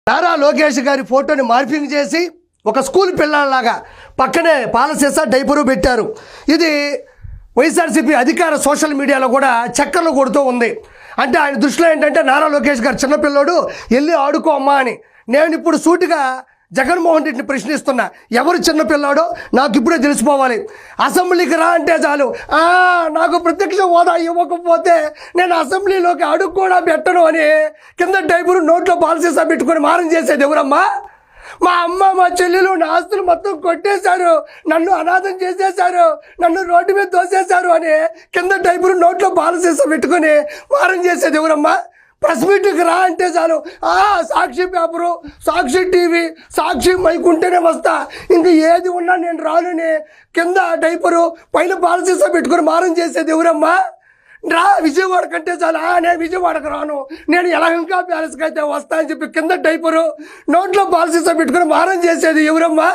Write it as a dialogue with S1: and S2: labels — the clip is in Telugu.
S1: నారా లోకేష్ గారి ఫోటోని మార్పింగ్ చేసి ఒక స్కూల్ పిల్లలాగా పక్కనే పాలసీసా డైపరు పెట్టారు. ఇది వైఎస్ఆర్సీపీ అధికార సోషల్ మీడియాలో కూడా చక్కర్లు కొడుతూ ఉంది. అంటే ఆయన దృష్టిలో ఏంటంటే నారా లోకేష్ గారు చిన్నపిల్లోడు వెళ్ళి ఆడుకో అమ్మా అని. నేను ఇప్పుడు సూటిగా జగన్మోహన్ రెడ్డిని ప్రశ్నిస్తున్నా, ఎవరు చిన్నపిల్లాడో నాకు ఇప్పుడే తెలిసిపోవాలి. అసెంబ్లీకి రా అంటే చాలు, నాకు ప్రత్యక్ష హోదా ఇవ్వకపోతే నేను అసెంబ్లీలోకి అడుగు కూడా పెట్టను అని కింద డైపరు నోట్లో పాలసీసా పెట్టుకొని మారం చేసేది ఎవరమ్మా? మా అమ్మ మా చెల్లెలు నా ఆస్తులు మొత్తం కొట్టేశారు, నన్ను అనాథం చేసేశారు, నన్ను రోడ్డు మీద తోసేశారు అని కింద డైపరు నోట్లో పాలసీసా పెట్టుకొని మారం చేసేది ఎవరమ్మా? ప్రెస్ మీట్కి రా అంటే చాలు, సాక్షి పేపరు, సాక్షి టీవీ, సాక్షి మైక్ ఉంటేనే వస్తా, ఇంకా ఏది ఉన్నా నేను రానని కింద డైపరు పైన పాలసీసా పెట్టుకొని మారం చేసేది ఎవరమ్మా? రా విజయవాడ కంటే చాలు, నేను విజయవాడకు రాను, నేను యలహంక ప్యాలెస్కి అయితే వస్తా అని చెప్పి కింద డైపరు నోట్లో పాలసీసా పెట్టుకొని మారం చేసేది ఎవరమ్మా?